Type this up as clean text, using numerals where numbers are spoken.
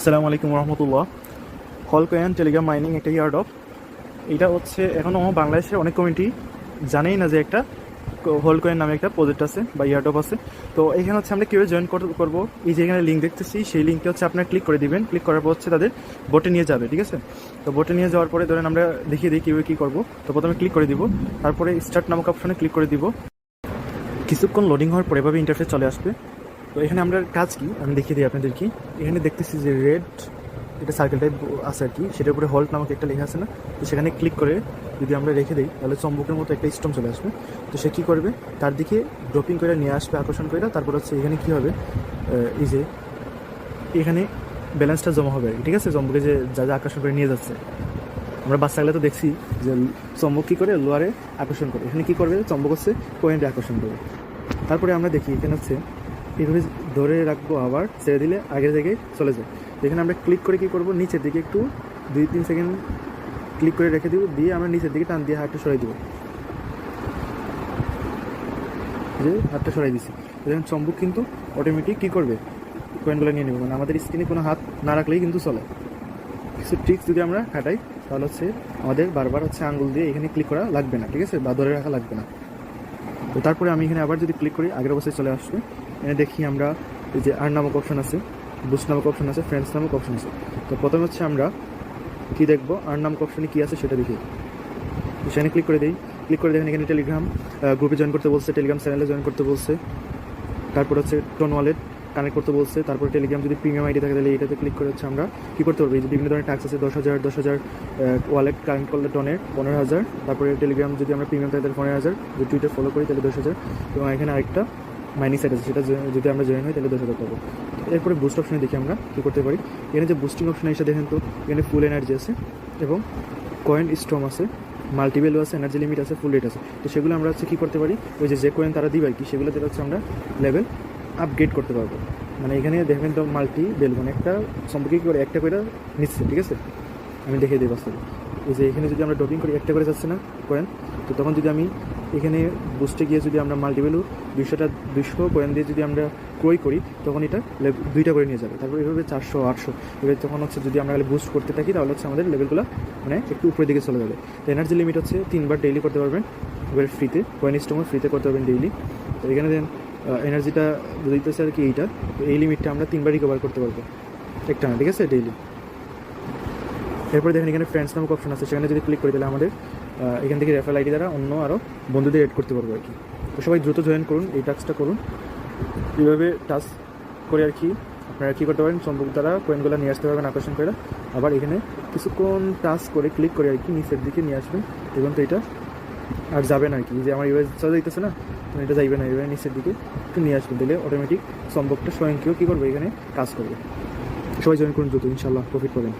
আসসালামু আলাইকুম রহমতুল্লাহ। হলকয়েন Telegram mining একটা ইয়ারড্রপ। এটা হচ্ছে এখনও বাংলাদেশের অনেক কমিউনিটি জানেই না যে একটা হলকয়েন নামে একটা প্রজেক্ট আছে বা ইয়ারড্রপ আছে। তো এখানে হচ্ছে আমরা কীভাবে জয়েন করবো, এই যে এখানে লিঙ্ক দেখতেছি সেই লিঙ্কে হচ্ছে আপনার ক্লিক করে দিবেন। ক্লিক করার পর হচ্ছে তাদের বোটে নিয়ে যাবে, ঠিক আছে। তো বোটে নিয়ে যাওয়ার পরে ধরেন আমরা দেখিয়ে দিই কীভাবে কী করবো। তো প্রথমে ক্লিক করে দিব, তারপরে স্টার্ট নামক অপশনে ক্লিক করে দিব। কিছুক্ষণ লোডিং হওয়ার পরে এভাবে ইন্টারফেস চলে আসবে। তো এখানে আমরা কাজ কি আমি দেখিয়ে দিই আপনাদের কি। এখানে দেখতেছি যে রেড এটা সার্কেল টাইপ আছে আর কি, সেটার উপরে হল্ট নামক একটা লেখা আছে না, তো সেখানে ক্লিক করে যদি আমরা রেখে দিই তাহলে চম্বকের মতো একটা স্টোন চলে আসবে। তো সে কী করবে, তার দিকে ড্রপিং করে নিয়ে আসবে, আকর্ষণ করে। তারপর হচ্ছে এখানে কী হবে, এই যে এখানে ব্যালেন্সটা জমা হবে আর কি, ঠিক আছে। চম্বকে যে যা যা আকর্ষণ করে নিয়ে যাচ্ছে, আমরা বাচ্চাগুলো তো দেখছি যে চম্বক কী করে লোয়ারে আকর্ষণ করে, এখানে কী করবে চম্বক হচ্ছে পয়েন্টে আকর্ষণ করবে। তারপরে আমরা দেখি এখানে হচ্ছে এইভাবে ধরে রাখবো, আবার ছেড়ে দিলে আগের জায়গায় চলে যায়। এখানে আমরা ক্লিক করে কী করবো, নিচের দিকে একটু 2-3 সেকেন্ড ক্লিক করে রেখে দিব, দিয়ে আমরা নিচের দিকে টান দিয়ে হাতটা সরাই দিব, যে হাতটা সরাই দিচ্ছি। দেখুন চম্বুক কিন্তু অটোমেটিক কী করবে, কয়েনগুলো নিয়ে নেবে, মানে আমাদের স্ক্রিনে কোনো হাত না রাখলেই কিন্তু চলে। কিছু ট্রিক্স যদি আমরা খাটাই তাহলে হচ্ছে আমাদের বারবার হচ্ছে আঙ্গুল দিয়ে এখানে ক্লিক করা লাগবে না, ঠিক আছে, বা ধরে রাখা লাগবে না। তো তারপরে আমি এখানে আবার যদি ক্লিক করি আগের অবস্থায় চলে আসবে। এখানে দেখি আমরা এই যে আর নামক অপশন আছে, বুস্ট নামক অপশন আছে, ফ্রেন্ডস নামক অপশন আছে। তো প্রথমে হচ্ছে আমরা কী দেখবো, আর নামক অপশনে কী আছে সেটা দেখি। সেখানে ক্লিক করে দিই। ক্লিক করে দেখেন এখানে টেলিগ্রাম গ্রুপে জয়েন করতে বলছে, টেলিগ্রাম চ্যানেলে জয়েন করতে বলছে, তারপর হচ্ছে টোন ওয়ালেট কানেক্ট করতে বলছে। তারপরে টেলিগ্রাম যদি প্রিমিয়াম আইডি থাকে তাহলে এটাতে ক্লিক করে হচ্ছে আমরা কী করতে পারবো, এই যে বিভিন্ন ধরনের ট্যাক্স আছে, 10,000 ওয়ালেট কানেক্ট করলে টোনের 15,000। তারপরে টেলিগ্রাম যদি আমরা প্রিমিয়াম থাকে তাহলে 15,000, যদি টুইটার ফলো করি তাহলে 10,000, এবং এখানে আরেকটা মাইনিং সাইট আছে, সেটা যদি আমরা জয়েন হই তাহলে 10,000 পাবো। এরপরে বুস্ট অপশনে দেখি আমরা কী করতে পারি। এখানে যে বুস্টিং অপশনে এসে দেখেন তো এখানে ফুল এনার্জি আছে এবং কয়েন স্ট্রম আছে, মাল্টিভ্যালু আছে, এনার্জি লিমিট আছে, ফুল রেট আছে। তো সেগুলো আমরা হচ্ছে কী করতে পারি, ওই যে কয়েন তারা দিবে আর কি, সেগুলো যেটা হচ্ছে আমরা লেভেল আপগ্রেড করতে পারবো। মানে এখানে দেখবেন তো মাল্টি বেল, মানে একটা সম্পর্কে কী করে একটা করে নিচ্ছে, ঠিক আছে। আমি দেখিয়ে দিই বাস্তবে, এই যে এখানে যদি আমরা ড্রপিং করি একটা করে যাচ্ছে না কয়েন, তো তখন যদি আমি এখানে বুস্টে গিয়ে যদি আমরা মাল্টিভ্যালু 200 কয়েন দিয়ে যদি আমরা ক্রয় করি তখন এটা 2টা করে নিয়ে যাবে। তারপর এভাবে 400, 800, এবার তখন হচ্ছে যদি আমরা বুস্ট করতে থাকি তাহলে হচ্ছে আমাদের লেভেলগুলো মানে একটু উপরের দিকে চলে যাবে। তো এনার্জি লিমিট হচ্ছে 3বার ডেইলি করতে পারবেন, এবার ফ্রিতে কয়েন স্টোমও ফ্রিতে করতে পারবেন ডেইলি। তো এখানে দেন এনার্জিটা দিতেছে আর কি এইটা, তো এই লিমিটটা আমরা 3বার রিকভার করতে পারবো একটা না, ঠিক আছে, ডেইলি। এরপরে দেখেন এখানে ফ্রেন্ডস নামক অপশন আছে, সেখানে যদি ক্লিক করি তাহলে আমাদের এখান থেকে রেফারেল আইডি দ্বারা অন্য আরও বন্ধুদের এড করতে পারবো আর কি। তো সবাই দ্রুত জয়েন করুন, এই টাস্কটা করুন। এইভাবে টাস্ক করে আর কি আপনারা কী করতে পারেন, সম্ভব দ্বারা কয়েনগুলো নিয়ে আসতে পারবেন আকর্ষণ করে। আবার এখানে কিছুক্ষণ টাস্ক করে ক্লিক করে আর কি নিচের দিকে নিয়ে আসবেন, এবং তো এটা আর যাবে না আর কি, যে আমার ইউএস চলে যাইতেছে না, তো এটা যাইবে না, এবার নিচের দিকে একটু নিয়ে আসবেন, দিলে অটোমেটিক সম্ভবটা স্বয়ংক্রিয় কী করবে এখানে কাজ করবে। সবাই জয়েন করুন দ্রুত, ইনশাল্লাহ প্রফিট পাবেন।